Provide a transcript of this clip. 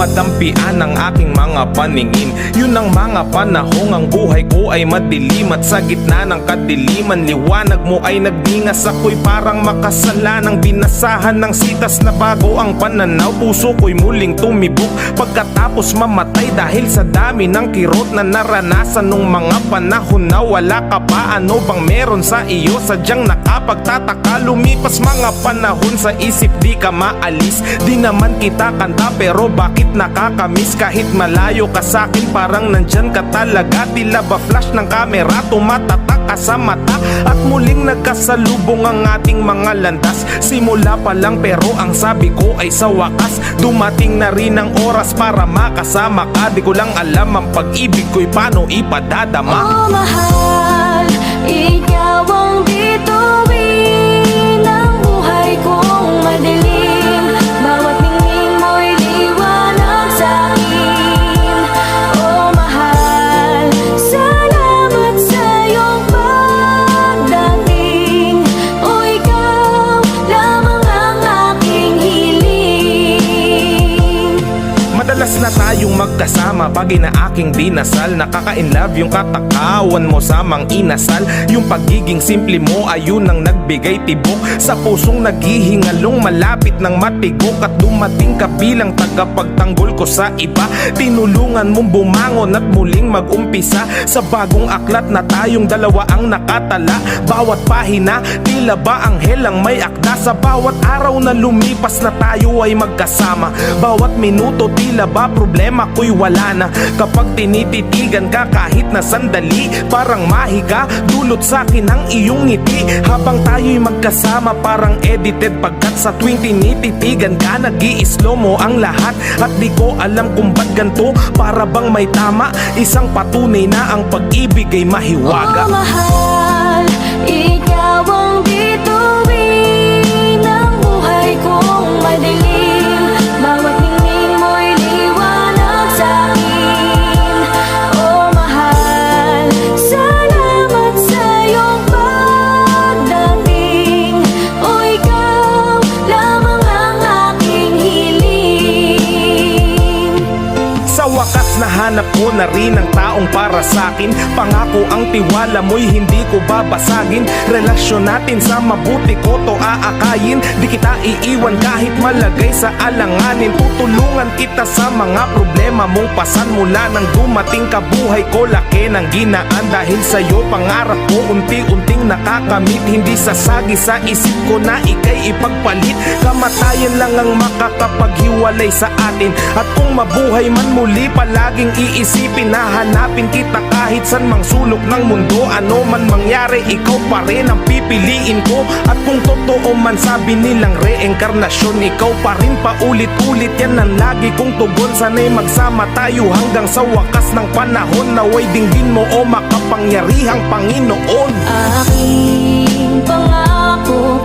madampian ang aking mga paningin. Yun ang mga panahong ang buhay ko ay madilim, at sa gitna ng kadiliman liwanag mo ay nagdingas. Ako'y parang makasalanang binasahan ng sitas na bago ang pananaw. Puso ko'y muling tumibok pagkatapos mamatay dahil sa dami ng kirot na naranasan nung mga panahon na wala ka pa. Ano bang meron sa iyo? Sadyang nakapagtataka. Lumipas mga panahon sa isip di ka maalis. Di naman kita kanta pero bakit nakakamiss? Kahit malayo ka sa'kin parang nandyan ka talaga. Tila ba flash ng kamera tumatatak ka sa mata, at muling nagkasalubong ang ating mga landas. Simula pa lang pero ang sabi ko ay sa wakas dumating na rin ang oras para makasama ka. Di ko lang alam ang pag-ibig ko'y paano ipadadama. Oh mahal, ikaw ang bituin ng buhay kong madilim. Bawat ningning mo'y liwanag sa'kin. Oh mahal, salamat sa iyong pagdating. Oh ikaw lamang ang aking hiling. Madalas na tayong magkasama, bagay na aking dinasal. Nakaka-inlove yung katakawan mo sa mang inasal. Yung pagiging simple mo ayun ang nagbigay tibok sa pusong naghihingalong malapit ng matigok. At dumating ka bilang tagapagtanggol ko sa iba. Tinulungan mong bumangon at muling mag-umpisa sa bagong aklat na tayong dalawa ang nakatala. Bawat pahina tila ba anghel ang may akda. Sa bawat araw na lumipas na tayo ay magkasama, bawat minuto tila ba problema ko'y wala na. Kapag tinititigan ka kahit na sandali, parang mahiga dulot sa'kin ang iyong ngiti. Habang tayo'y magkasama parang edited, pagkat sa tuwing tinititigan ka nag-i-slow mo ang lahat. At di ko alam kung ba't ganito, para bang may tama, isang patunay na ang pag-ibig ay mahiwaga. Oh mahal, ikaw ang bituin ng buhay kong madilim. Bawat ningning mo'y liwanag sa'kin. Oh mahal, salamat sa iyong pagdating. Oh ikaw lamang ang aking hiling. Sa wakas nahanap ko na rin ang taong para sa'kin. Pangako ang tiwala mo'y hindi ko babasagin. Relasyon natin sa mabuti ko to aakayin. Di kita iiwan kahit malagay sa alanganin. Tutulungan kita sa mga problema mong pasan. Mula nang dumating ka buhay ko laki ng ginaan. Dahil sa'yo pangarap ko unti-unting nakakamit. Hindi sasagi sa isip ko na ika'y ipagpalit. Kamatayan lang ang makakapaghiwalay sa atin. At kung mabuhay man muli palaging iisipin na hanapin kita kahit san mang sulok ng mundo. Ano man mangyari ikaw pa rin ang pipiliin ko. At kung totoo man sabi nilang reinkarnasyon, ikaw pa rin paulit-ulit yan ang lagi kong tugon. Sana'y magsama tayo hanggang sa wakas ng panahon. Naway dinggin mo o makapangyarihang Panginoon. Aking pangako